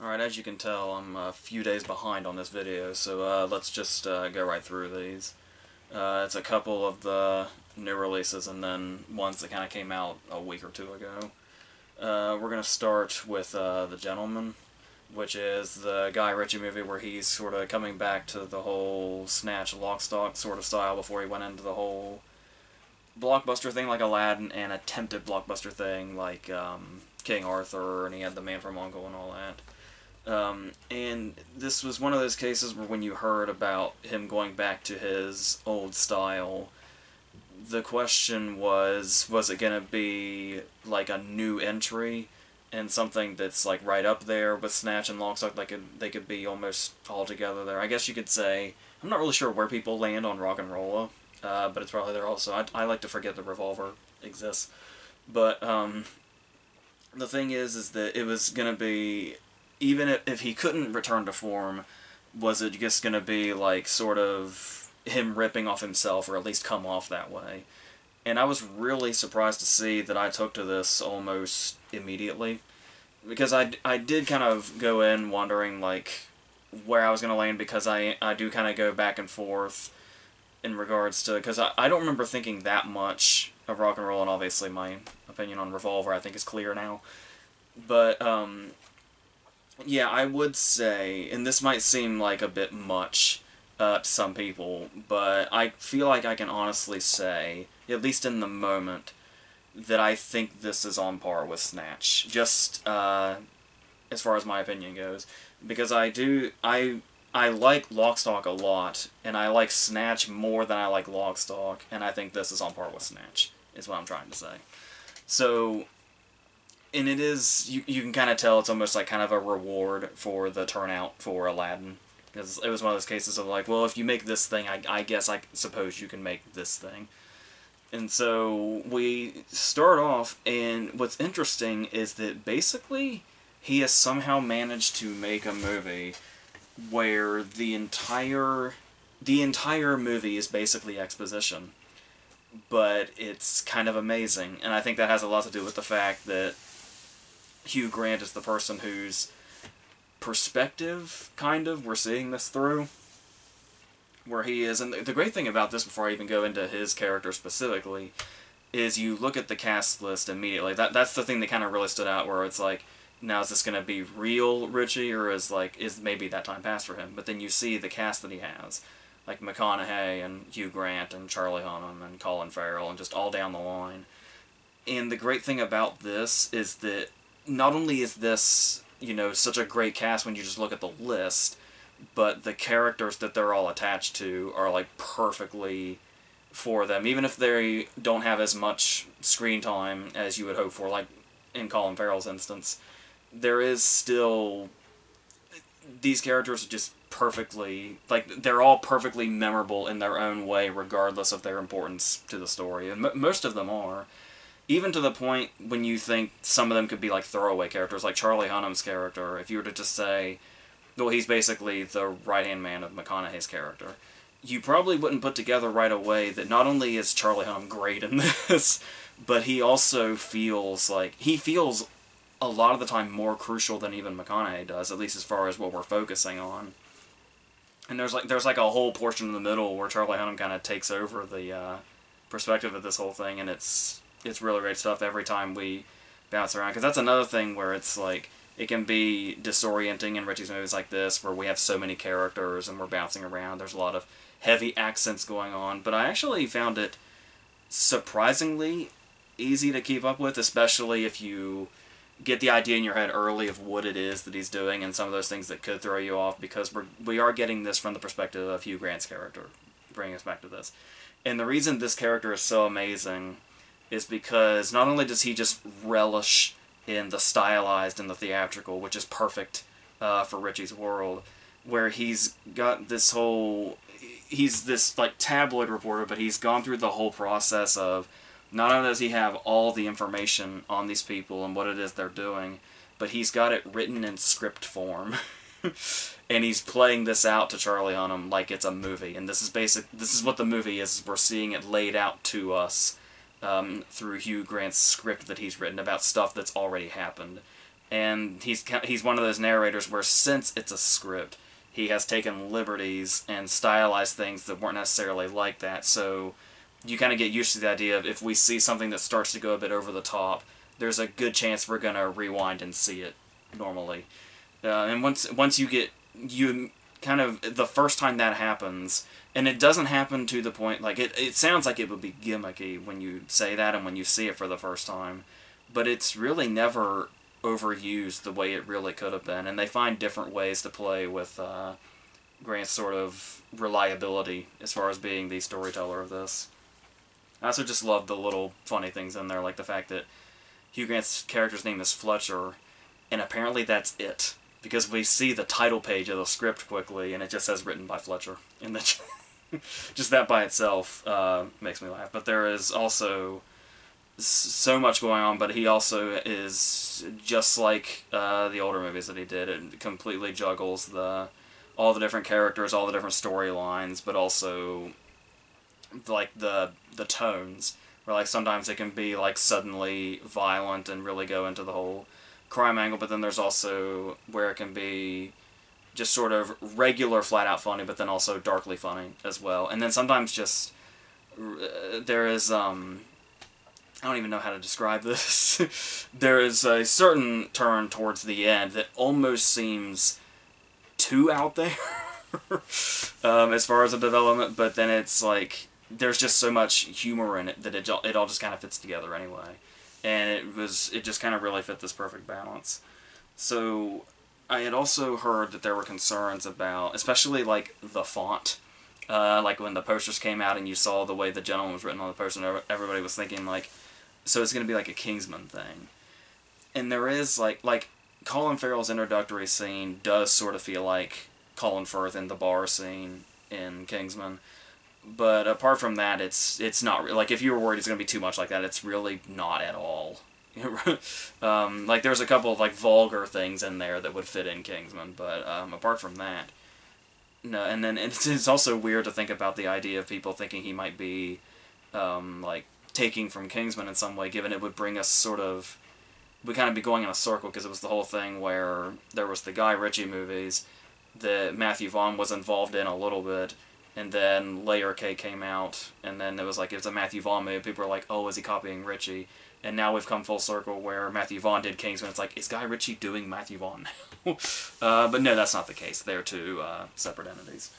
Alright, as you can tell, I'm a few days behind on this video, so let's just go right through these. It's a couple of the new releases and then ones that kind of came out a week or two ago. We're going to start with The Gentleman, which is the Guy Ritchie movie where he's sort of coming back to the whole Snatch, Lock, Stock sort of style before he went into the whole blockbuster thing like Aladdin and attempted blockbuster thing like King Arthur, and he had The Man from U.N.C.L.E. and all that. And this was one of those cases where when you heard about him going back to his old style, the question was it going to be like a new entry and something that's like right up there with Snatch and Lockstock, like they could be almost all together there. I guess you could say, I'm not really sure where people land on Rock and Rolla, but it's probably there also. I like to forget the Revolver exists. But the thing is that it was going to be, even if he couldn't return to form, was it just going to be like sort of him ripping off himself, or at least come off that way? And I was really surprised to see that I took to this almost immediately, because I did kind of go in wondering like where I was going to land, because I do kind of go back and forth in regards to, because I don't remember thinking that much of Rock and Roll, and obviously my opinion on Revolver I think is clear now. But yeah, I would say, and this might seem like a bit much to some people, but I feel like I can honestly say, at least in the moment, that I think this is on par with Snatch, just as far as my opinion goes. Because I like Lockstock a lot, and I like Snatch more than I like Lockstock, and I think this is on par with Snatch, is what I'm trying to say. So, and it is, you can kind of tell it's almost like kind of a reward for the turnout for Aladdin. Because it was one of those cases of like, well, if you make this thing, I guess I suppose you can make this thing. And so we start off, and what's interesting is that basically he has somehow managed to make a movie where the entire movie is basically exposition. But it's kind of amazing, and I think that has a lot to do with the fact that Hugh Grant is the person whose perspective, kind of, we're seeing this through. Where he is, and the great thing about this, before I even go into his character specifically, is you look at the cast list immediately. That's the thing that kind of really stood out, where it's like, now is this going to be real Richie, or is maybe that time past for him? But then you see the cast that he has, like McConaughey and Hugh Grant and Charlie Hunnam and Colin Farrell, and just all down the line. And the great thing about this is that not only is this, such a great cast when you just look at the list, but the characters that they're all attached to are like perfectly for them, even if they don't have as much screen time as you would hope for, like in Colin Farrell's instance. There is still, these characters are just perfectly, like, they're all perfectly memorable in their own way, regardless of their importance to the story, and most of them are. Even to the point when you think some of them could be like throwaway characters, like Charlie Hunnam's character, if you were to just say, well, he's basically the right-hand man of McConaughey's character, you probably wouldn't put together right away that not only is Charlie Hunnam great in this, but he also feels a lot of the time more crucial than even McConaughey does, at least as far as what we're focusing on. And there's like a whole portion in the middle where Charlie Hunnam kind of takes over the perspective of this whole thing, and it's really great stuff every time we bounce around. Because that's another thing where it's like, it can be disorienting in Ritchie's movies like this, where we have so many characters and we're bouncing around. There's a lot of heavy accents going on, but I actually found it surprisingly easy to keep up with, especially if you get the idea in your head early of what it is that he's doing and some of those things that could throw you off, because we are getting this from the perspective of Hugh Grant's character, bringing us back to this. And the reason this character is so amazing is because not only does he just relish in the stylized and the theatrical, which is perfect for Ritchie's world, where he's got this whole, he's this like tabloid reporter, but he's gone through the whole process of, not only does he have all the information on these people and what it is they're doing, but he's got it written in script form. And he's playing this out to Charlie Hunnam like it's a movie, and this is what the movie is. We're seeing it laid out to us through Hugh Grant's script that he's written about stuff that's already happened. and he's one of those narrators where, since it's a script, he has taken liberties and stylized things that weren't necessarily like that. So you kind of get used to the idea of, if we see something that starts to go a bit over the top, there's a good chance we're going to rewind and see it normally. And once you kind of, the first time that happens, and it doesn't happen to the point, like, it sounds like it would be gimmicky when you say that and when you see it for the first time, but it's really never overused the way it really could have been, and they find different ways to play with Grant's sort of reliability as far as being the storyteller of this. I also just love the little funny things in there, like the fact that Hugh Grant's character's name is Fletcher, and apparently that's it, because we see the title page of the script quickly, and it just says written by Fletcher. And just that by itself makes me laugh. But there is also so much going on, but he also is just like the older movies that he did. It completely juggles all the different characters, all the different storylines, but also like the tones, where like sometimes it can be like suddenly violent and really go into the whole crime angle, but then there's also where it can be just sort of regular flat out funny, but then also darkly funny as well. And then sometimes just there is I don't even know how to describe this. There is a certain turn towards the end that almost seems too out there as far as the development, but then it's like there's just so much humor in it that it all just kind of fits together anyway. And it just kind of really fit this perfect balance. So I had also heard that there were concerns about, especially like the font. Like when the posters came out and you saw the way the gentleman was written on the poster, and everybody was thinking like, so it's going to be like a Kingsman thing. And there is like Colin Farrell's introductory scene does sort of feel like Colin Firth in the bar scene in Kingsman. But apart from that, it's not like, if you were worried it's going to be too much like that, it's really not at all. Like there's a couple of like vulgar things in there that would fit in Kingsman, but apart from that, no. And then it's also weird to think about the idea of people thinking he might be like taking from Kingsman in some way, given it would bring us sort of, we kind of be going in a circle, because it was the whole thing where there was the Guy Ritchie movies that Matthew Vaughn was involved in a little bit, and then Layer Cake came out, and then it was like, it was a Matthew Vaughn movie. People were like, oh, is he copying Ritchie? And now we've come full circle where Matthew Vaughn did Kingsman. It's like, is Guy Ritchie doing Matthew Vaughn now? But no, that's not the case. They're two separate entities.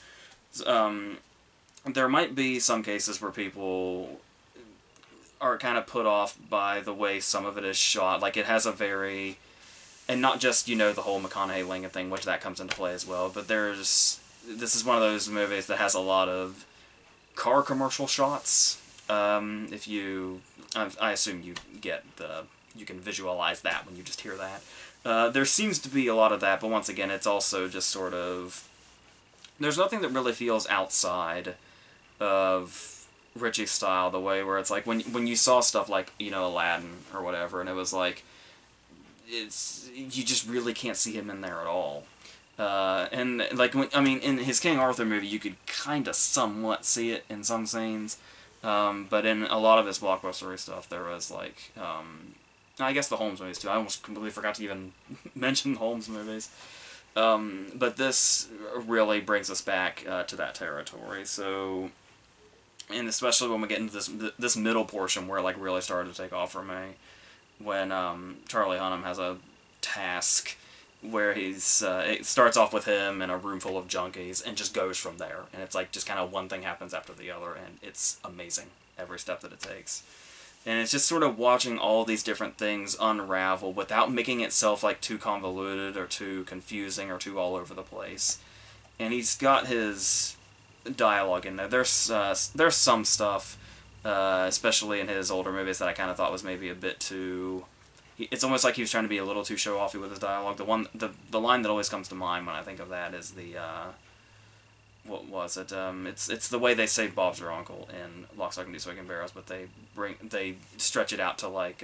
There might be some cases where people are kind of put off by the way some of it is shot. Like, it has a very... And not just, you know, the whole McConaughey-Lincoln thing, which that comes into play as well, but there's... This is one of those movies that has a lot of car commercial shots. If you... I assume you get the... You can visualize that when you just hear that. There seems to be a lot of that, but once again, it's also just sort of... There's nothing that really feels outside of Ritchie's style, the way where it's like, when you saw stuff like, you know, Aladdin or whatever, and it was like, you just really can't see him in there at all. And like, in his King Arthur movie, you could kind of somewhat see it in some scenes, but in a lot of his blockbustery stuff, there was like, I guess the Holmes movies too. I almost completely forgot to even mention the Holmes movies. But this really brings us back to that territory. So, and especially when we get into this middle portion where it like really started to take off for me, when Charlie Hunnam has a task where he's it starts off with him in a room full of junkies and just goes from there, and it's like just kind of one thing happens after the other, and it's amazing every step that it takes. And it's just sort of watching all these different things unravel without making itself like too convoluted or too confusing or too all over the place. And he's got his dialogue in there. There's some stuff, especially in his older movies, that I kind of thought was maybe a bit too... It's almost like he was trying to be a little too show-offy with his dialogue. The line that always comes to mind when I think of that is the... what was it? It's the way they say Bob's your uncle in Lock, Stock, and Two Smoking Barrels, but they stretch it out to like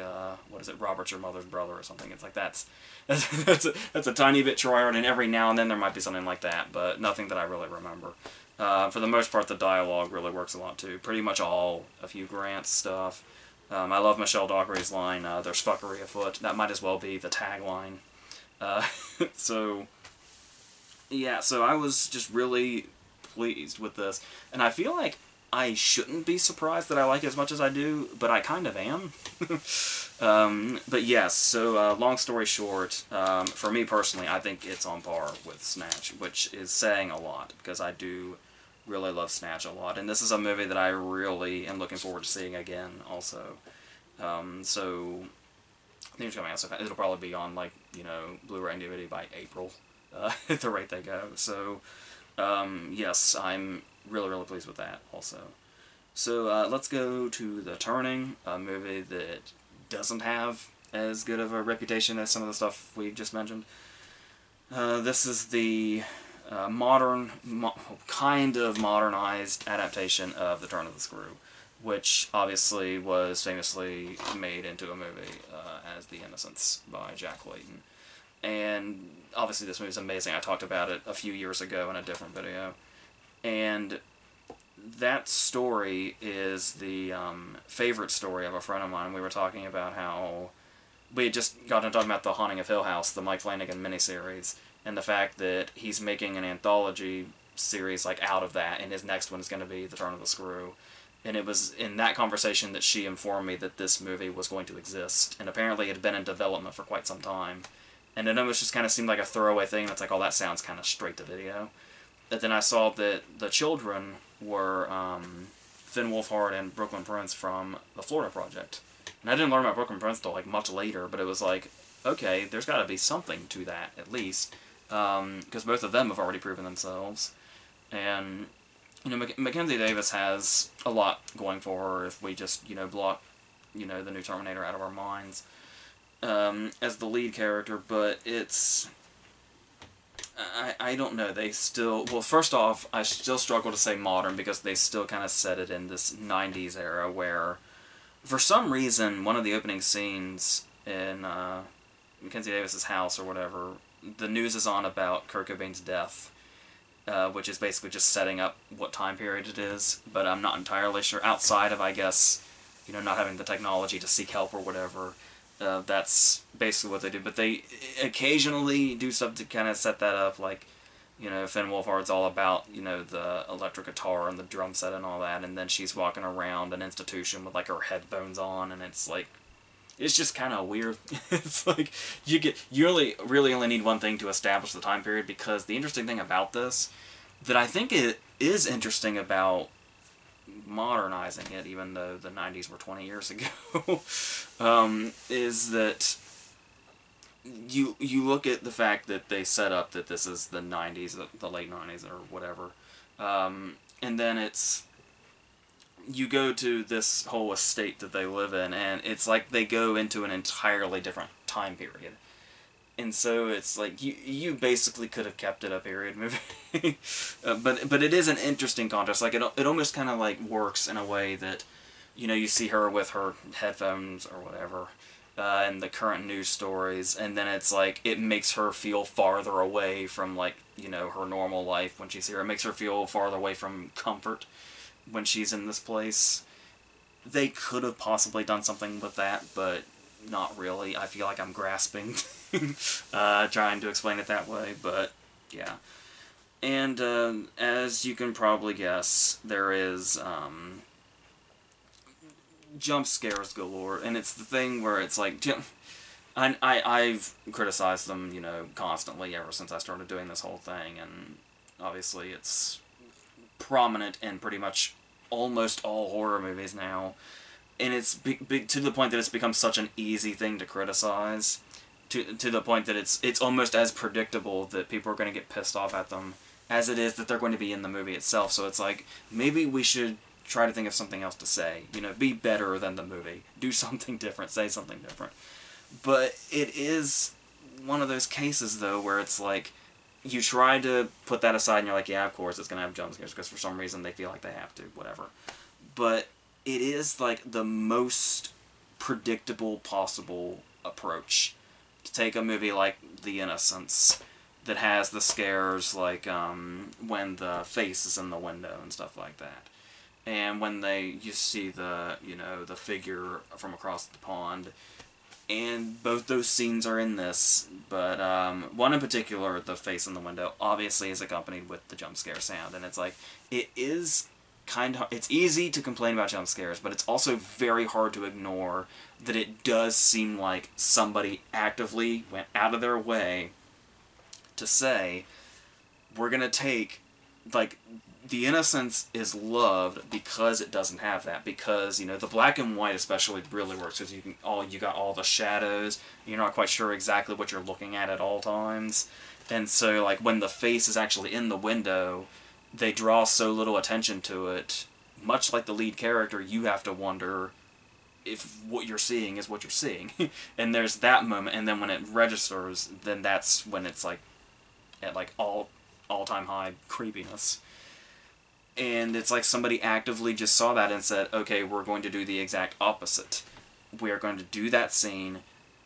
what is it? Robert's your mother's brother or something. It's like that's a tiny bit trite, and every now and then there might be something like that, but nothing that I really remember. For the most part, the dialogue really works a lot too. Pretty much all of Hugh Grant's stuff. I love Michelle Dockery's line, "There's fuckery afoot." That might as well be the tagline. Uh, so, yeah, so I was just really pleased with this. And I feel like I shouldn't be surprised that I like it as much as I do, but I kind of am. But yes, so long story short, for me personally, I think it's on par with Snatch, which is saying a lot, because I do really love Snatch a lot. And this is a movie that I really am looking forward to seeing again, also. So, I think it's coming out so fast. It'll probably be on, like, you know, Blu-ray and DVD by April, at the rate they go. So, yes, I'm really, really pleased with that, also. So, let's go to The Turning, a movie that doesn't have as good of a reputation as some of the stuff we just mentioned. This is the kind of modernized adaptation of The Turn of the Screw, which obviously was famously made into a movie as The Innocents by Jack Layton. And obviously this movie's amazing. I talked about it a few years ago in a different video. And that story is the favorite story of a friend of mine. We were talking about how we had just gotten talking about The Haunting of Hill House, the Mike Flanagan miniseries, and the fact that he's making an anthology series like out of that, and his next one is going to be The Turn of the Screw. And it was in that conversation that she informed me that this movie was going to exist, and apparently it had been in development for quite some time. And it almost just kind of seemed like a throwaway thing. It's like, oh, that sounds kind of straight to video. But then I saw that the children were Finn Wolfhard and Brooklyn Prince from the Florida Project. And I didn't learn about Brooklyn Prince till like much later, but it was like, okay, there's got to be something to that, at least. Because both of them have already proven themselves. And, you know, Mackenzie Davis has a lot going for her if we just, you know, block, you know, the new Terminator out of our minds as the lead character, but it's... I don't know, they still... Well, first off, I still struggle to say modern because they still kind of set it in this 90s era where, for some reason, one of the opening scenes in Mackenzie Davis's house or whatever, the news is on about Kurt Cobain's death, which is basically just setting up what time period it is, but I'm not entirely sure. Outside of, I guess, you know, not having the technology to seek help or whatever, that's basically what they do. But they occasionally do stuff to kind of set that up, like, you know, Finn Wolfhard's all about, you know, the electric guitar and the drum set and all that, and then she's walking around an institution with, like, her headphones on, and it's, like, it's just kind of weird. It's like, you really only need one thing to establish the time period, because the interesting thing about this, that I think it is interesting about modernizing it, even though the 90s were 20 years ago, is that you look at the fact that they set up that this is the 90s, the late 90s or whatever, and then it's... you go to this whole estate that they live in, and it's like they go into an entirely different time period. And so it's like, you basically could have kept it a period movie. But it is an interesting contrast. Like, it almost kind of like works in a way that, you know, you see her with her headphones or whatever, and the current news stories, and then it's like, it makes her feel farther away from, like, you know, her normal life when she's here. It makes her feel farther away from comfort when she's in this place. They could have possibly done something with that, but not really. I feel like I'm grasping trying to explain it that way, but yeah. And as you can probably guess, there is jump scares galore, and it's the thing where it's like, I've criticized them, you know, constantly ever since I started doing this whole thing, and obviously it's prominent in pretty much almost all horror movies now, and it's to the point that it's become such an easy thing to criticize, to the point that it's almost as predictable that people are going to get pissed off at them as it is that they're going to be in the movie itself. So it's like, maybe we should try to think of something else to say, you know, be better than the movie, do something different, say something different. But it is one of those cases, though, where it's like, you try to put that aside and you're like, yeah, of course it's going to have jump scares because for some reason they feel like they have to, whatever. But it is like the most predictable possible approach to take a movie like The Innocents that has the scares, like when the face is in the window and stuff like that, and when you see the, you know, the figure from across the pond, And both those scenes are in this, but one in particular, the face in the window, obviously is accompanied with the jump scare sound, and it's like, it is it's easy to complain about jump scares, but it's also very hard to ignore that it does seem like somebody actively went out of their way to say, we're gonna take, like, the innocence is loved because it doesn't have that, because, you know, the black and white especially really works, because you got all the shadows, you're not quite sure exactly what you're looking at all times, and so, like, when the face is actually in the window, they draw so little attention to it, much like the lead character, you have to wonder if what you're seeing is what you're seeing. And there's that moment, and then when it registers, then that's when it's like at like all-time high creepiness. And it's like somebody actively just saw that and said, okay, we're going to do the exact opposite. We are going to do that scene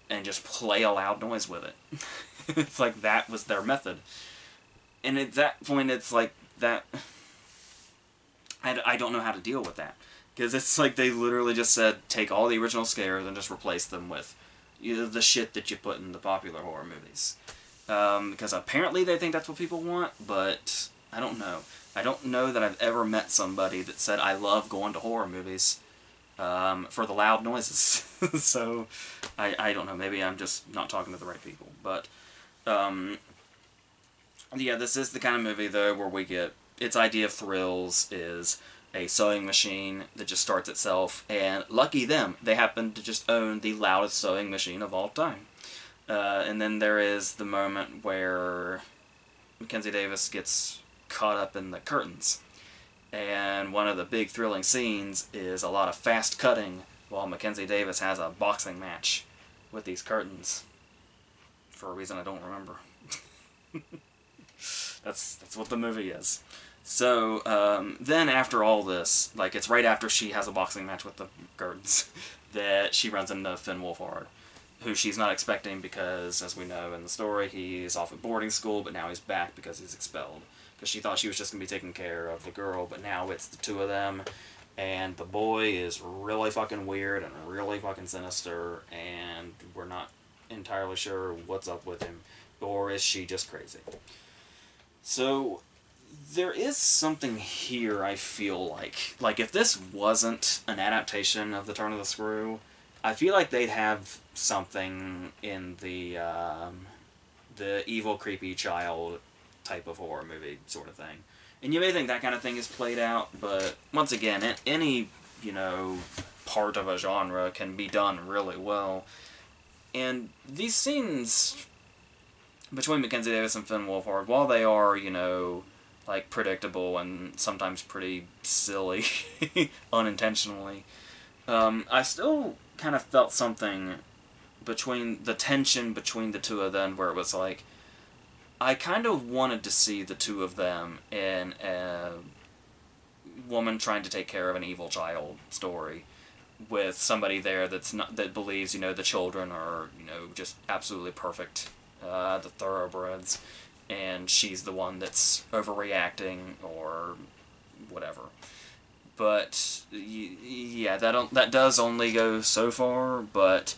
and just play a loud noise with it. It's like that was their method. And at that point, it's like that... I don't know how to deal with that. Because it's like they literally just said, take all the original scares and just replace them with, you know, the shit that you put in the popular horror movies. Because apparently they think that's what people want, but I don't know. I don't know that I've ever met somebody that said, I love going to horror movies for the loud noises. So, I don't know. Maybe I'm just not talking to the right people. But, yeah, this is the kind of movie, though, where we get... Its idea of thrills is a sewing machine that just starts itself, and lucky them, they happen to just own the loudest sewing machine of all time. And then there is the moment where Mackenzie Davis gets caught up in the curtains. And one of the big thrilling scenes is a lot of fast cutting while Mackenzie Davis has a boxing match with these curtains. For a reason I don't remember. That's what the movie is. So, then after all this, like, it's right after she has a boxing match with the curtains, that she runs into Finn Wolfhard, who she's not expecting because, as we know in the story, he's off at boarding school, but now he's back because he's expelled. Because she thought she was just going to be taking care of the girl, but now it's the two of them, and the boy is really fucking weird and really fucking sinister, and we're not entirely sure what's up with him, or is she just crazy? So, there is something here, I feel like. Like, if this wasn't an adaptation of The Turn of the Screw, I feel like they'd have something in the evil, creepy child type of horror movie sort of thing. And you may think that kind of thing is played out, but once again, any, you know, part of a genre can be done really well. And these scenes between Mackenzie Davis and Finn Wolfhard, while they are, you know, like, predictable and sometimes pretty silly, unintentionally, I still kind of felt something between the tension between the two of them, where it was like, I kind of wanted to see the two of them in a woman trying to take care of an evil child story, with somebody there that believes, you know, the children are, you know, just absolutely perfect, the thoroughbreds, and she's the one that's overreacting or whatever. But yeah, that does only go so far, but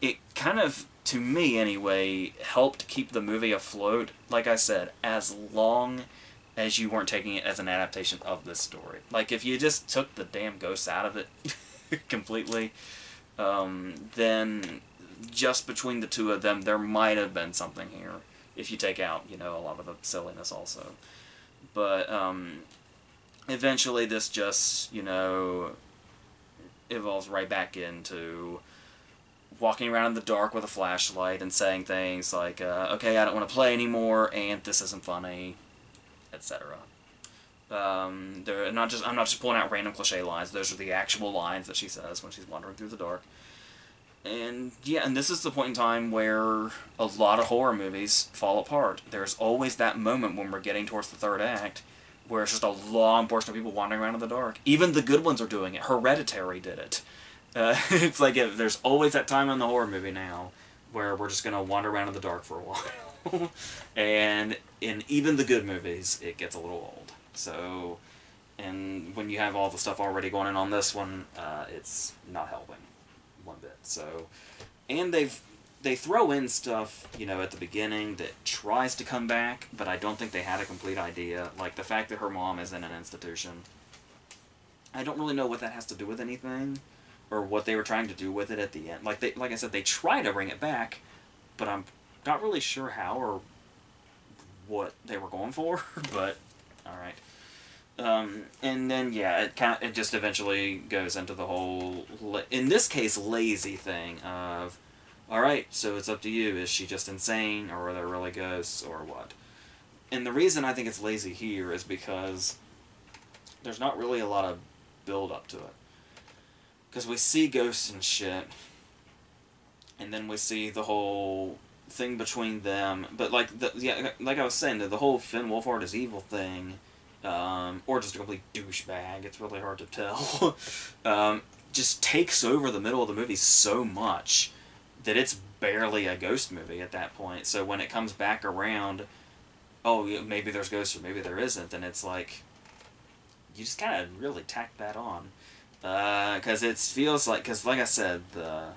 it kind of, to me anyway, helped keep the movie afloat, like I said, as long as you weren't taking it as an adaptation of this story. Like, if you just took the damn ghosts out of it completely, then just between the two of them, there might have been something here, if you take out, you know, a lot of the silliness also. But, eventually this just, you know, evolves right back into walking around in the dark with a flashlight and saying things like, okay, I don't want to play anymore, and this isn't funny, etc. I'm not just pulling out random cliche lines. Those are the actual lines that she says when she's wandering through the dark. And yeah, and this is the point in time where a lot of horror movies fall apart. There's always that moment when we're getting towards the third act where it's just a long portion of people wandering around in the dark. Even the good ones are doing it. Hereditary did it. It's like there's always that time in the horror movie now where we're just going to wander around in the dark for a while. And in even the good movies, it gets a little old. So, and when you have all the stuff already going on this one, it's not helping one bit. So, and they throw in stuff, you know, at the beginning that tries to come back, but I don't think they had a complete idea. Like the fact that her mom is in an institution. I don't really know what that has to do with anything, or what they were trying to do with it at the end. Like I said, they try to bring it back, but I'm not really sure how or what they were going for. But all right. And then yeah, it just eventually goes into the whole, in this case, lazy thing of, all right, so it's up to you. Is she just insane, or are there really ghosts, or what? And the reason I think it's lazy here is because there's not really a lot of build up to it. Because we see ghosts and shit, and then we see the whole thing between them. But like I was saying, the whole Finn Wolfhard is evil thing, or just a complete douchebag. It's really hard to tell. Just takes over the middle of the movie so much that it's barely a ghost movie at that point. So when it comes back around, oh, maybe there's ghosts or maybe there isn't, and it's like, you just kind of really tack that on. Because it feels like, because like I said, the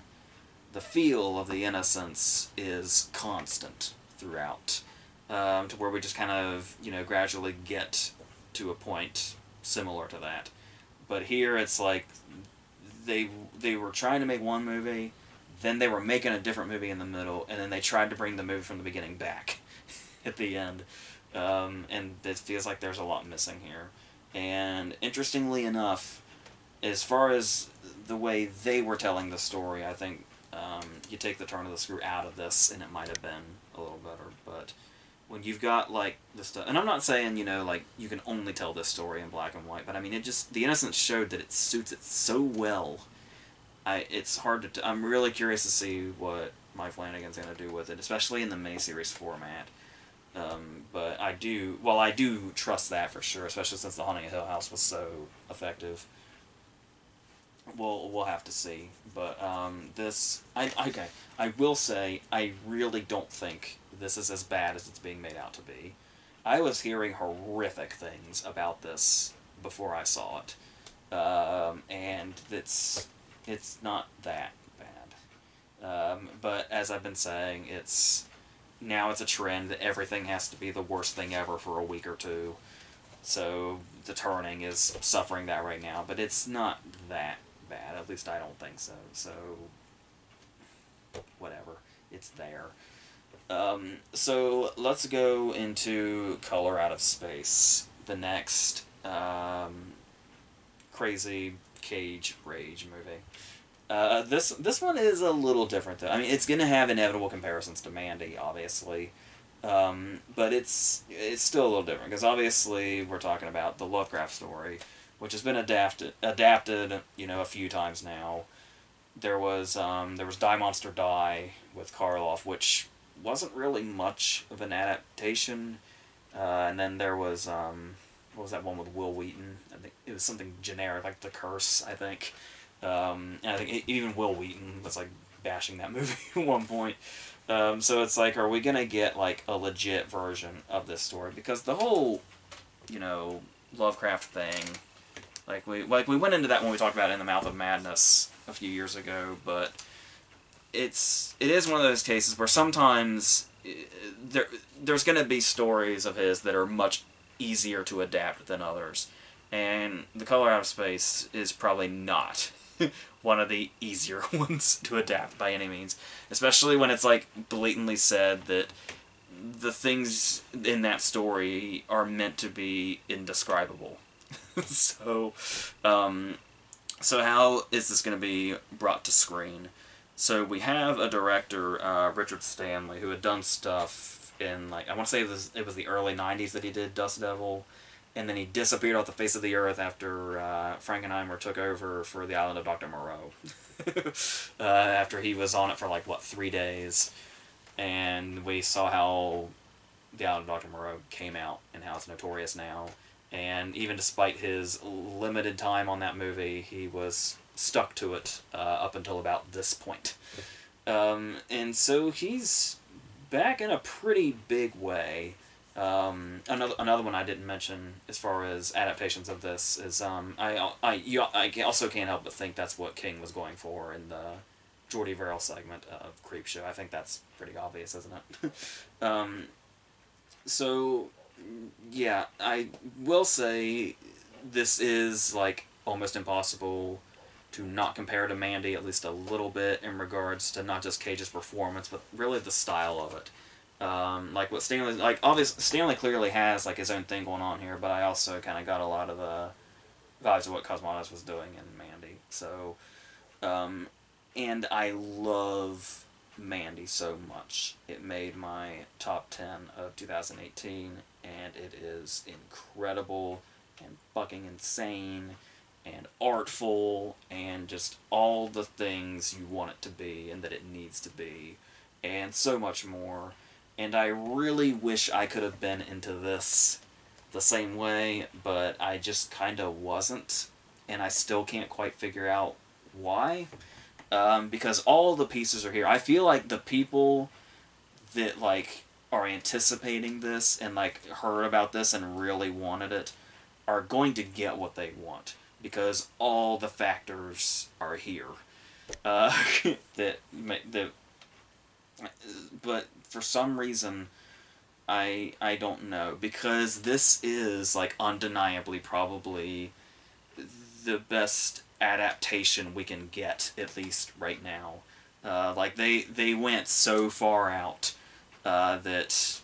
feel of the innocence is constant throughout, to where we just kind of, you know, gradually get to a point similar to that. But here it's like they were trying to make one movie, then they were making a different movie in the middle, and then they tried to bring the movie from the beginning back at the end. And it feels like there's a lot missing here. And interestingly enough, as far as the way they were telling the story, I think you take the turn of the screw out of this, and it might have been a little better. But when you've got like this stuff, and I'm not saying, you know, like you can only tell this story in black and white, but I mean, it just, the Innocence showed that it suits it so well. It's hard to. I'm really curious to see what Mike Flanagan's going to do with it, especially in the miniseries format. But I do trust that for sure, especially since The Haunting of Hill House was so effective. We'll have to see. But I will say I really don't think this is as bad as it's being made out to be. I was hearing horrific things about this before I saw it, and it's not that bad. But as I've been saying, now it's a trend that everything has to be the worst thing ever for a week or two. So The Turning is suffering that right now, but it's not that bad. At least I don't think so. So whatever, it's there. So let's go into Color Out of Space, the next crazy cage rage movie. This one is a little different though. I mean, it's gonna have inevitable comparisons to Mandy, obviously, but it's still a little different because obviously we're talking about the Lovecraft story, which has been adapted, you know, a few times now. There was Die Monster Die with Karloff, which wasn't really much of an adaptation, and then there was what was that one with Will Wheaton? I think it was something generic like The Curse, I think. And I think even Will Wheaton was like bashing that movie at one point. So it's like, are we gonna get like a legit version of this story? Because the whole, you know, Lovecraft thing, like we went into that when we talked about In the Mouth of Madness a few years ago, but it is one of those cases where sometimes there's gonna be stories of his that are much easier to adapt than others, and The Color Out of Space is probably not one of the easier ones to adapt by any means, especially when it's like blatantly said that the things in that story are meant to be indescribable. So how is this going to be brought to screen? So we have a director, Richard Stanley, who had done stuff in, like, I want to say it was the early 90s that he did Dust Devil, and then he disappeared off the face of the earth after Frankenheimer took over for The Island of Dr. Moreau. After he was on it for, like, what, 3 days. And we saw how The Island of Dr. Moreau came out and how it's notorious now. And even despite his limited time on that movie, he was stuck to it up until about this point. And so he's back in a pretty big way. Another one I didn't mention as far as adaptations of this is I also can't help but think that's what King was going for in Jordy Verrill segment of Creepshow. I think that's pretty obvious, isn't it? So, yeah, I will say this is, like, almost impossible to not compare to Mandy, at least a little bit, in regards to not just Cage's performance, but really the style of it. Like, what Stanley... Like, obviously, Stanley clearly has, like, his own thing going on here, but I also kind of got a lot of the vibes of what Cosmatos was doing in Mandy. So, and I love Mandy so much. It made my top 10 of 2018, and it is incredible and fucking insane and artful and just all the things you want it to be and that it needs to be, and so much more. And I really wish I could have been into this the same way, but I just kind of wasn't, and I still can't quite figure out why. Because all the pieces are here. I feel like the people that, like, are anticipating this and, like, heard about this and really wanted it are going to get what they want, because all the factors are here. That but for some reason, I don't know, because this is, like, undeniably probably the best adaptation we can get, at least right now. Like, they went so far out that,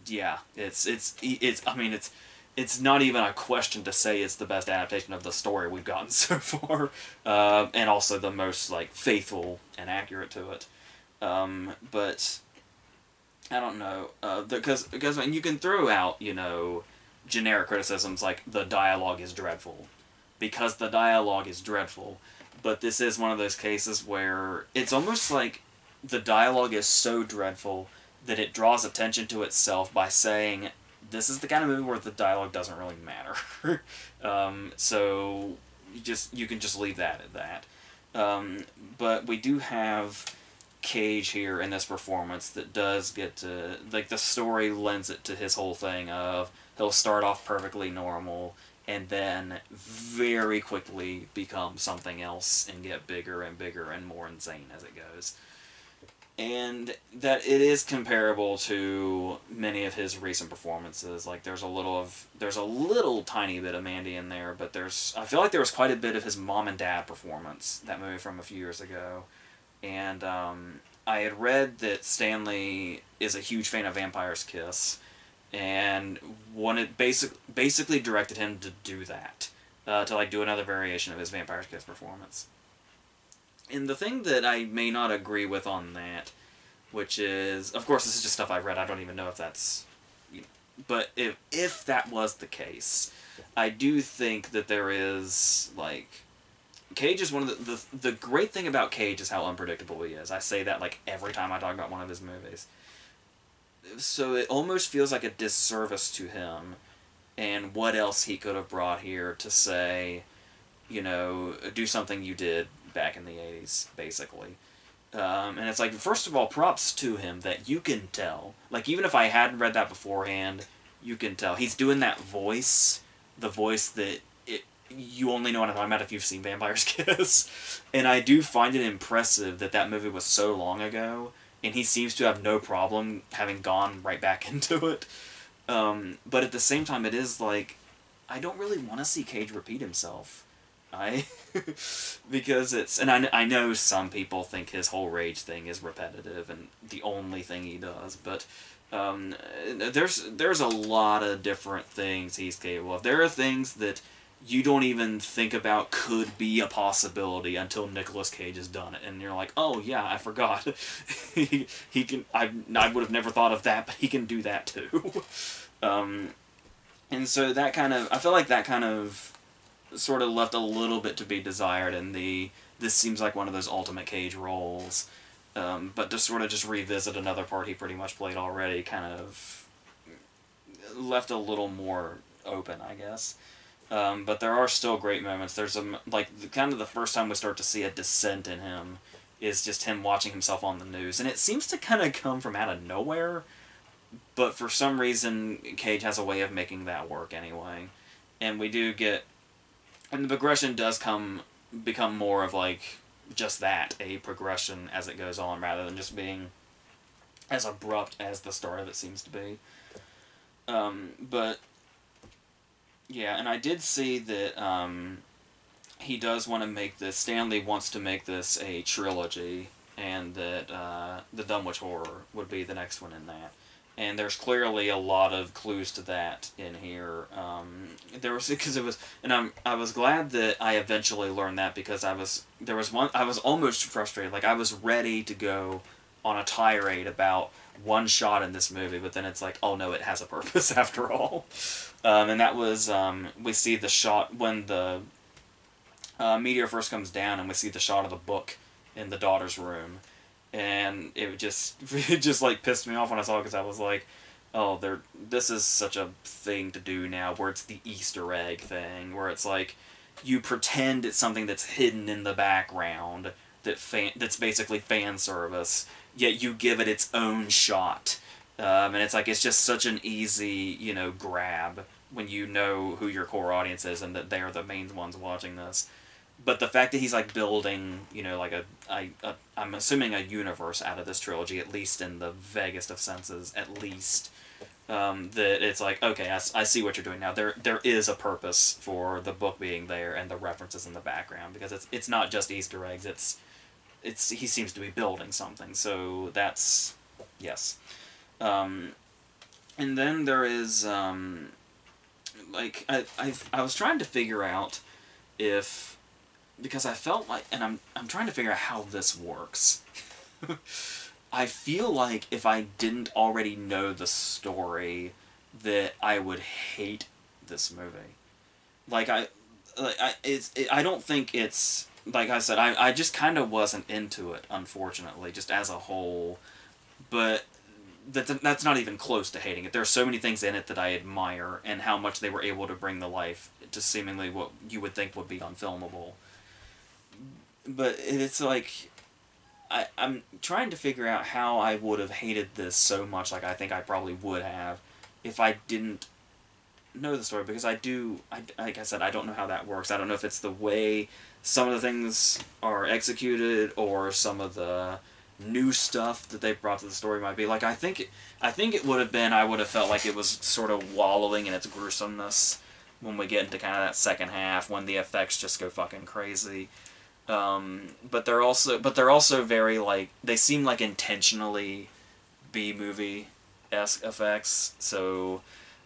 yeah, I mean, it's not even a question to say it's the best adaptation of the story we've gotten so far, and also the most, like, faithful and accurate to it. But I don't know, because I mean, you can throw out, you know, generic criticisms like the dialogue is dreadful, because the dialogue is dreadful, but this is one of those cases where it's almost like the dialogue is so dreadful that it draws attention to itself by saying, this is the kind of movie where the dialogue doesn't really matter. So you can just leave that at that. But we do have Cage here in this performance that does get to, like, the story lends it to his whole thing of he'll start off perfectly normal and then very quickly become something else and get bigger and bigger and more insane as it goes. And that it is comparable to many of his recent performances. Like, there's a little tiny bit of Mandy in there, but I feel like there was quite a bit of his Mom and Dad performance, that movie from a few years ago. And I had read that Stanley is a huge fan of Vampire's Kiss, and basically directed him to do that, to, like, do another variation of his Vampire's Kiss performance. And the thing that I may not agree with on that, which is, of course, this is just stuff I've read. I don't even know if that's, you know, but if that was the case, I do think that there is, like, Cage is one of the great thing about Cage is how unpredictable he is. I say that, like, every time I talk about one of his movies. So it almost feels like a disservice to him and what else he could have brought here to say, you know, do something you did back in the 80s, basically. And it's like, first of all, props to him that you can tell. Like, even if I hadn't read that beforehand, you can tell. He's doing that voice, the voice that you only know what I'm talking about if you've seen Vampire's Kiss. And I do find it impressive that that movie was so long ago, and he seems to have no problem having gone right back into it. But at the same time, it is like, I don't really want to see Cage repeat himself. Because it's, and I know some people think his whole rage thing is repetitive and the only thing he does, but there's a lot of different things he's capable of. There are things that you don't even think about could be a possibility until Nicolas Cage has done it, and you're like, oh yeah, I forgot. he can. I would have never thought of that, but he can do that too. And so that kind of, I feel like that kind of sort of left a little bit to be desired, and this seems like one of those ultimate Cage roles. But to sort of just revisit another part he pretty much played already kind of left a little more open, I guess. But there are still great moments. There's kind of the first time we start to see a descent in him is just him watching himself on the news. And it seems to kind of come from out of nowhere, but for some reason Cage has a way of making that work anyway. And we do get, and the progression does become more of, like, just that, a progression as it goes on, rather than just being as abrupt as the start of it seems to be. But yeah, and I did see that he does want to make this. Stanley wants to make this a trilogy, and that the Dunwich Horror would be the next one in that. And there's clearly a lot of clues to that in here. There was, because it was, and I was glad that I eventually learned that, because I was almost frustrated. Like, I was ready to go on a tirade about one shot in this movie, but then it's like, oh no, it has a purpose after all. And that was, we see the shot when the meteor first comes down, and we see the shot of the book in the daughter's room. And it just like pissed me off when I saw it, because I was like, oh, this is such a thing to do now, where it's the Easter egg thing, where it's like, you pretend it's something that's hidden in the background, that's basically fan service, yet you give it its own shot. And it's like, it's just such an easy, grab when you know who your core audience is and that they're the main ones watching this. But the fact that he's like building, like I'm assuming a universe out of this trilogy, at least in the vaguest of senses, at least, that it's like, okay, I see what you're doing now. There is a purpose for the book being there and the references in the background, because it's not just Easter eggs. It's he seems to be building something. So that's, yes. And then there is like I was trying to figure out if, because I felt like, and I'm trying to figure out how this works. I feel like if I didn't already know the story, that I would hate this movie. I don't think it's, like I said, I just kind of wasn't into it, unfortunately, just as a whole. But that's not even close to hating it. There are so many things in it that I admire, and how much they were able to bring to life to seemingly what you would think would be unfilmable. But it's like, I'm trying to figure out how I would have hated this so much, like I think I probably would have, if I didn't know the story, because like I said, I don't know how that works. I don't know if it's the way some of the things are executed, or some of the new stuff that they brought to the story might be. Like, I think it would have been, I would have felt like it was sort of wallowing in its gruesomeness when we get into kind of that second half, when the effects just go fucking crazy. But they're also very, like, they seem like intentionally B-movie-esque effects, so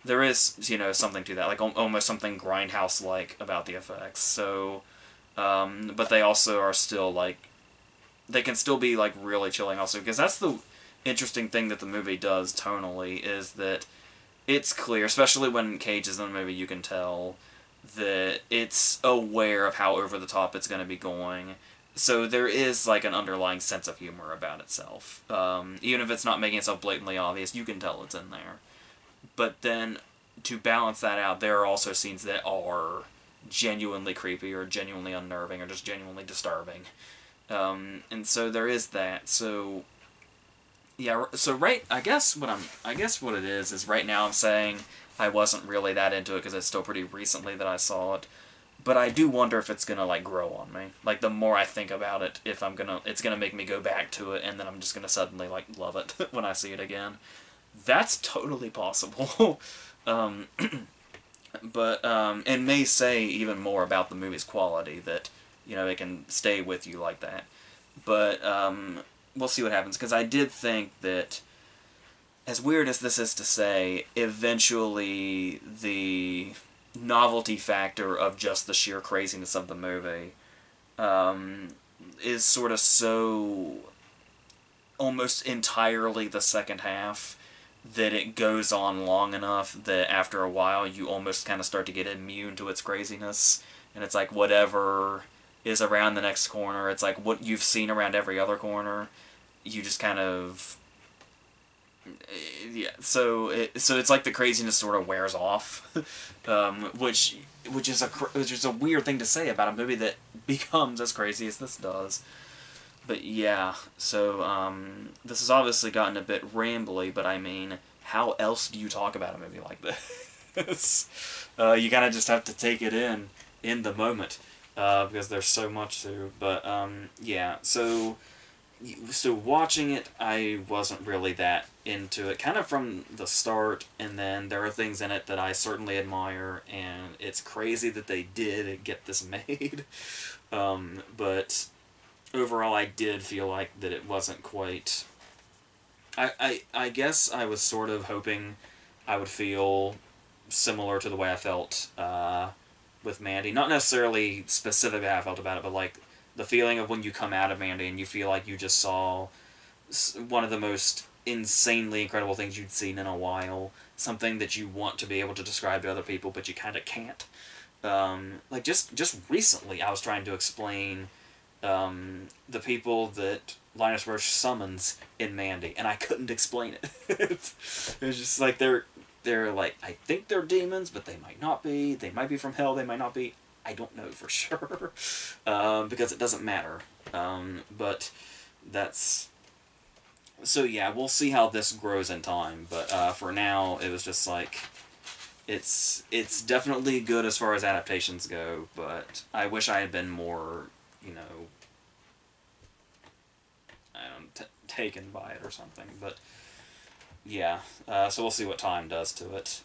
there is, something to that, like almost something Grindhouse-like about the effects. So, but they also are still, like, they can still be, like, really chilling also, because that's the interesting thing that the movie does tonally, is that it's clear, especially when Cage is in the movie, you can tell that it's aware of how over the top it's going to be going. So there is, like, an underlying sense of humor about itself. Even if it's not making itself blatantly obvious, you can tell it's in there. But then, to balance that out, there are also scenes that are genuinely creepy, or genuinely unnerving, or just genuinely disturbing. And so there is that. So, yeah, so I guess what it is right now I'm saying I wasn't really that into it, because it's still pretty recently that I saw it. But I do wonder if it's gonna, like, grow on me. Like, the more I think about it, it's gonna make me go back to it, and then I'm just gonna suddenly, like, love it when I see it again. That's totally possible. But, and may say even more about the movie's quality, that, it can stay with you like that. But, we'll see what happens, because I did think that, as weird as this is to say, eventually the novelty factor of just the sheer craziness of the movie is sort of so almost entirely the second half that it goes on long enough that after a while you almost kind of start to get immune to its craziness. And it's like, whatever is around the next corner, it's like what you've seen around every other corner, you just kind of... Yeah, so it's like the craziness sort of wears off, which is a weird thing to say about a movie that becomes as crazy as this does. But yeah, so this has obviously gotten a bit rambly, but I mean, how else do you talk about a movie like this? You kind of just have to take it in the moment. because there's so much to. But yeah, so watching it, I wasn't really that into it, kind of from the start, and then there are things in it that I certainly admire, and it's crazy that they did get this made. But overall, I did feel like that it wasn't quite. I guess I was sort of hoping I would feel similar to the way I felt with Mandy. Not necessarily specifically how I felt about it, but like the feeling of when you come out of Mandy and you feel like you just saw one of the most insanely incredible things you'd seen in a while. Something that you want to be able to describe to other people, but you kind of can't. Like just recently, I was trying to explain the people that Linus Roche summons in Mandy, and I couldn't explain it. It's just like they're like, I think they're demons, but they might not be. They might be from hell. They might not be. I don't know for sure because it doesn't matter. But that's so yeah. We'll see how this grows in time. But for now, it was just like it's definitely good as far as adaptations go. But I wish I had been more, you know, taken by it or something. But yeah, so we'll see what time does to it.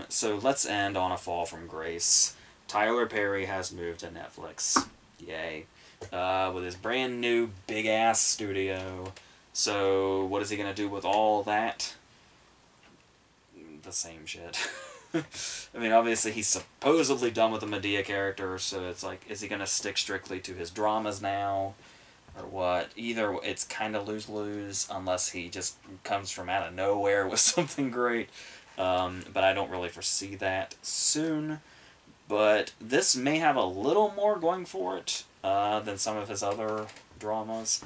So let's end on a fall from grace. Tyler Perry has moved to Netflix. Yay. With his brand new big ass studio. So what is he going to do with all that? The same shit. I mean, obviously he's supposedly done with the Medea character, so it's like, is he going to stick strictly to his dramas now? Or what? Either it's kind of lose-lose, unless he just comes from out of nowhere with something great. But I don't really foresee that soon. But this may have a little more going for it than some of his other dramas.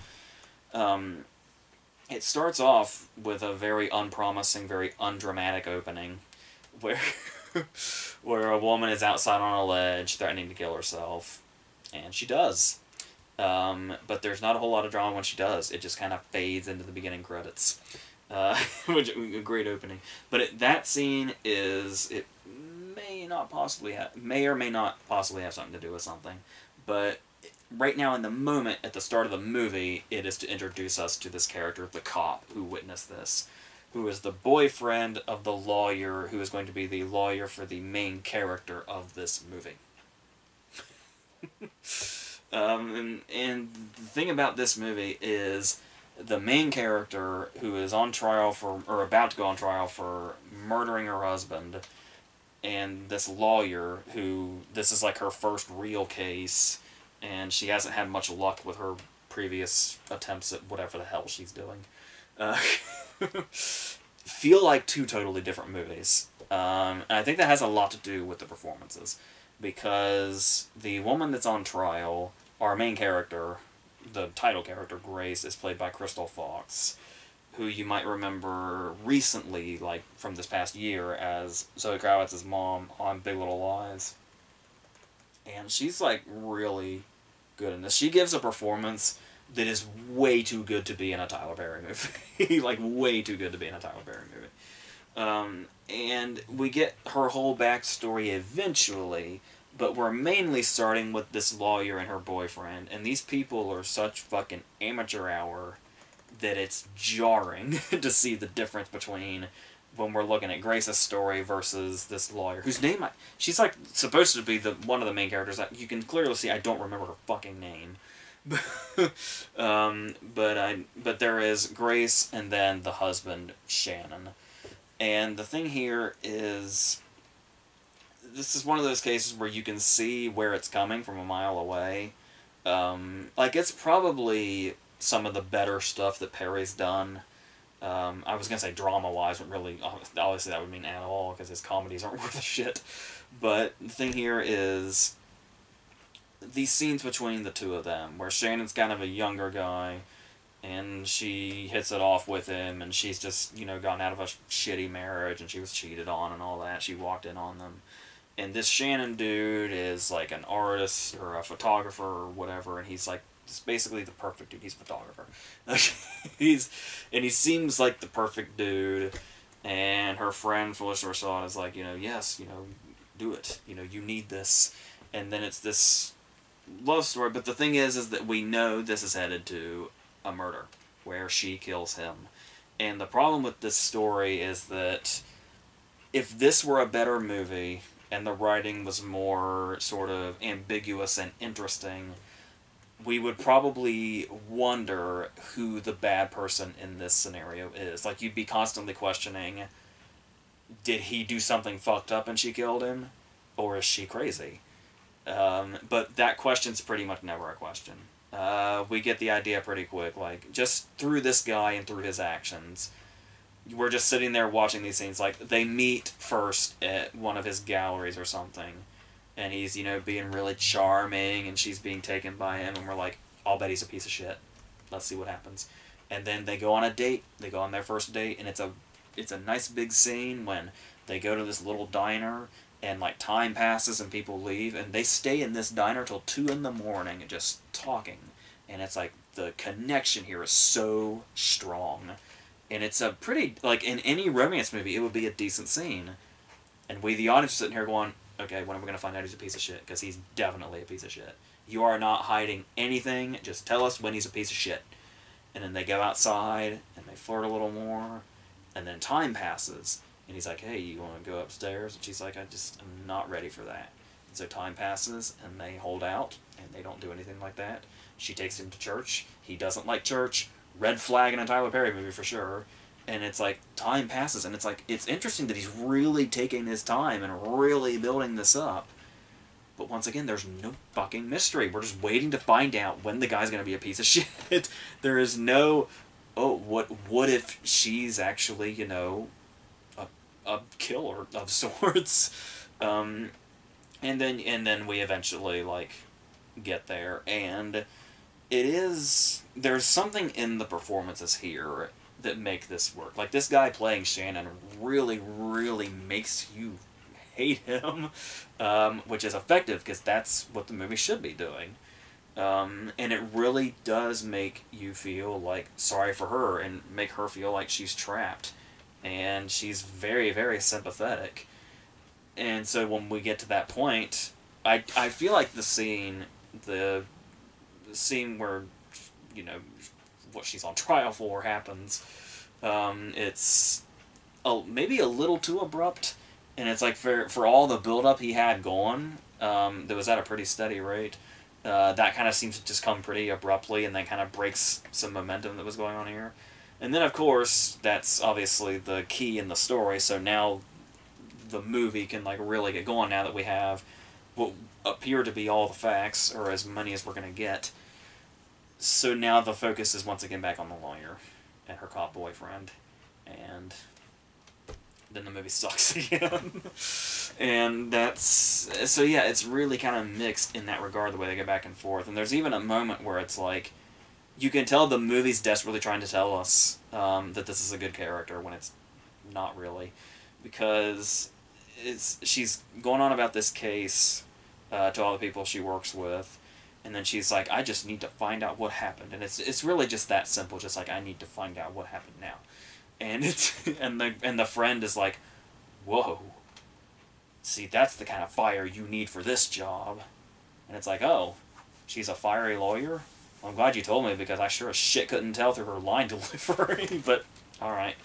It starts off with a very unpromising, very undramatic opening, where where a woman is outside on a ledge threatening to kill herself, and she does. But there's not a whole lot of drama when she does. It just kind of fades into the beginning credits. Which a great opening. But that scene is, it may or may not possibly have something to do with something. But right now in the moment, at the start of the movie, it is to introduce us to this character, the cop, who witnessed this. Who is the boyfriend of the lawyer, who is going to be the lawyer for the main character of this movie. And the thing about this movie is the main character, who is on trial for, or about to go on trial for murdering her husband, and this lawyer who, this is like her first real case, and she hasn't had much luck with her previous attempts at whatever the hell she's doing. Feel like two totally different movies. And I think that has a lot to do with the performances. Because the woman that's on trial, our main character, the title character, Grace, is played by Crystal Fox, who you might remember recently, like from this past year, as Zoe Kravitz's mom on Big Little Lies. And she's like really good in this. She gives a performance that is way too good to be in a Tyler Perry movie. Like, way too good to be in a Tyler Perry movie. And we get her whole backstory eventually, but we're mainly starting with this lawyer and her boyfriend, and these people are such fucking amateur hour that it's jarring to see the difference between when we're looking at Grace's story versus this lawyer, whose name she's like supposed to be the one of the main characters. You can clearly see I don't remember her fucking name. But there is Grace and then the husband, Shannon. And the thing here is, this is one of those cases where you can see where it's coming from a mile away. Like, it's probably some of the better stuff that Perry's done. I was going to say drama-wise, but really, obviously that would mean at all, because his comedies aren't worth a shit. But the thing here is these scenes between the two of them, where Shannon's kind of a younger guy, and she hits it off with him, and she's just, you know, gotten out of a shitty marriage, and she was cheated on and all that. She walked in on them. And this Shannon dude is like an artist or a photographer or whatever, and he's like, it's basically the perfect dude. He's a photographer. He seems like the perfect dude, and her friend Felicia Rashad is like, you know, yes, you know, do it. You know, you need this. And then it's this love story, but the thing is that we know this is headed to a murder where she kills him. And the problem with this story is that if this were a better movie and the writing was more sort of ambiguous and interesting, we would probably wonder who the bad person in this scenario is. Like, you'd be constantly questioning, did he do something fucked up and she killed him? Or is she crazy? But that question's pretty much never a question. We get the idea pretty quick, like, just through this guy and through his actions. We're just sitting there watching these scenes, like, they meet first at one of his galleries or something, and he's, being really charming, and she's being taken by him, and we're like, I'll bet he's a piece of shit. Let's see what happens. And then they go on a date, they go on their first date, and it's a nice big scene when they go to this little diner, and, like, time passes and people leave, and they stay in this diner till 2 in the morning just talking. And it's like, the connection here is so strong. And it's a pretty, like, in any romance movie, it would be a decent scene. And we, the audience, are sitting here going, okay, when are we going to find out he's a piece of shit? Because he's definitely a piece of shit. You are not hiding anything, just tell us when he's a piece of shit. And then they go outside, and they flirt a little more, and then time passes. And he's like, hey, you want to go upstairs? And she's like, I'm not ready for that. And so time passes, and they hold out, and they don't do anything like that. She takes him to church. He doesn't like church. Red flag in a Tyler Perry movie for sure. And it's like, time passes, and it's like, it's interesting that he's really taking his time and really building this up. But once again, there's no fucking mystery. We're just waiting to find out when the guy's going to be a piece of shit. There is no, oh, what if she's actually, a killer of sorts. And then we eventually, like, get there, and there's something in the performances here that make this work. Like, this guy playing Shannon really, really makes you hate him, which is effective, because that's what the movie should be doing. And it really does make you feel, like, sorry for her, and make her feel like she's trapped. And she's very, very sympathetic. And so when we get to that point, I feel like the scene where, what she's on trial for happens, it's maybe a little too abrupt, and it's like for all the build-up he had going, that was at a pretty steady rate, that kind of seems to just come pretty abruptly, and then kind of breaks some momentum that was going on here. And then, of course, that's obviously the key in the story, so now the movie can, like, really get going now that we have what appear to be all the facts, or as many as we're going to get. So now the focus is once again back on the lawyer and her cop boyfriend, and then the movie sucks again. And so yeah, it's really kind of mixed in that regard, the way they go back and forth. And there's even a moment where it's like, you can tell the movie's desperately trying to tell us that this is a good character, when it's not really. Because she's going on about this case to all the people she works with, and then she's like, I just need to find out what happened. And it's really just that simple, just like, I need to find out what happened now. And and the friend is like, whoa, see, that's the kind of fire you need for this job. And it's like, oh, she's a fiery lawyer? Well, I'm glad you told me, because I sure as shit couldn't tell through her line delivery. But alright.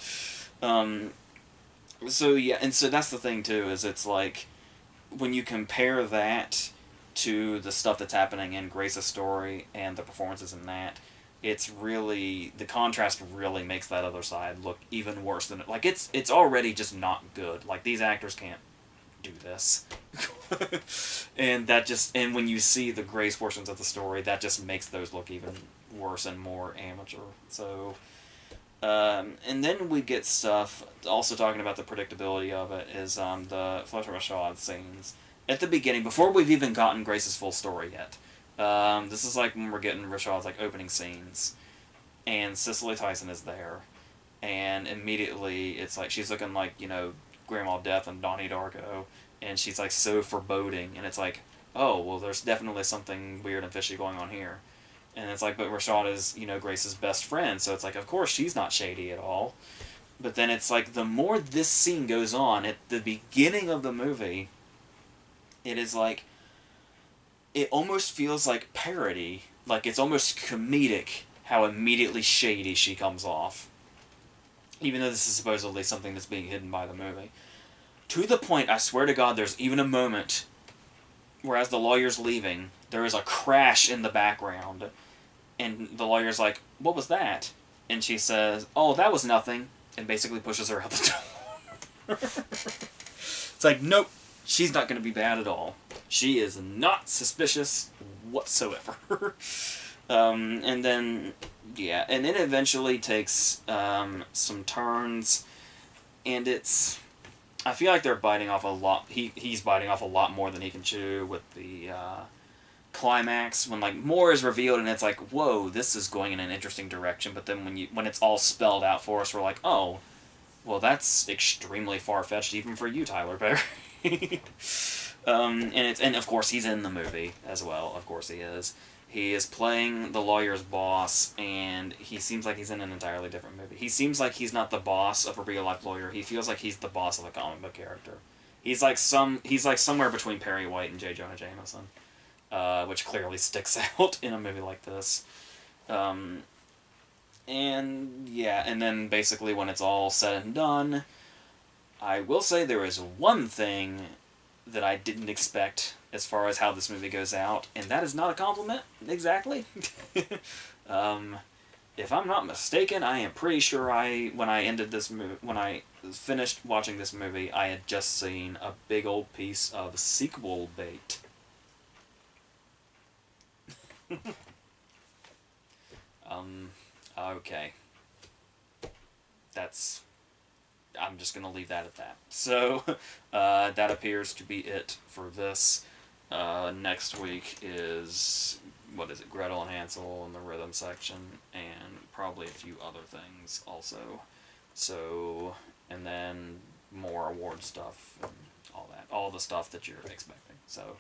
So yeah, and so that's the thing too, is it's like, when you compare that to the stuff that's happening in Grace's story and the performances in that, it's really, the contrast really makes that other side look even worse than it. Like, it's already just not good. Like, these actors can't do this. And when you see the Grace portions of the story, that just makes those look even worse and more amateur. So, and then we get stuff, also talking about the predictability of it, is the Fletcher Rashad scenes. At the beginning, before we've even gotten Grace's full story yet, this is like when we're getting Rashad's, like, opening scenes, and Cicely Tyson is there, and immediately it's like, she's looking like, Grandma Death and Donnie Darko, and she's, like, so foreboding, and it's like, oh, well, there's definitely something weird and fishy going on here. And it's like, but Rashad is, Grace's best friend, so it's like, of course she's not shady at all. But then it's like, the more this scene goes on, at the beginning of the movie, it is like, it almost feels like parody. Like, it's almost comedic how immediately shady she comes off. Even though this is supposedly something that's being hidden by the movie. To the point, I swear to God, there's even a moment where as the lawyer's leaving, there is a crash in the background. And the lawyer's like, "What was that?" And she says, "Oh, that was nothing." And basically pushes her out the door. It's like, nope, she's not going to be bad at all. She is not suspicious whatsoever. And then, yeah, and it eventually takes some turns, and it's... I feel like they're biting off a lot... He's biting off a lot more than he can chew with the climax, when, like, more is revealed, and it's like, whoa, this is going in an interesting direction, but then when it's all spelled out for us, we're like, oh, well, that's extremely far-fetched even for you, Tyler Perry. And of course he's in the movie as well. Of course he is. He is playing the lawyer's boss, and he seems like he's in an entirely different movie. He seems like he's not the boss of a real-life lawyer. He feels like he's the boss of a comic book character. He's like somewhere between Perry White and J. Jonah Jameson, which clearly sticks out in a movie like this. And yeah, and then basically when it's all said and done, I will say there is one thing that I didn't expect as far as how this movie goes out, and that is not a compliment, exactly. If I'm not mistaken, I am pretty sure when I finished watching this movie, I had just seen a big old piece of sequel bait. Okay. I'm just going to leave that at that. So, that appears to be it for this. Next week is, what is it, Gretel and Hansel in the rhythm section, and probably a few other things also. So, and then more award stuff and all that. All the stuff that you're expecting. So,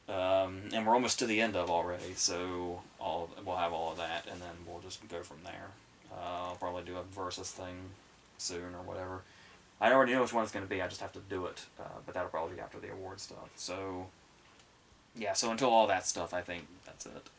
and we're almost to the end of already, so we'll have all of that, and then we'll just go from there. I'll probably do a versus thing soon or whatever. I already know which one it's going to be, I just have to do it, but that'll probably be after the award stuff. So, yeah, so until all that stuff, I think that's it.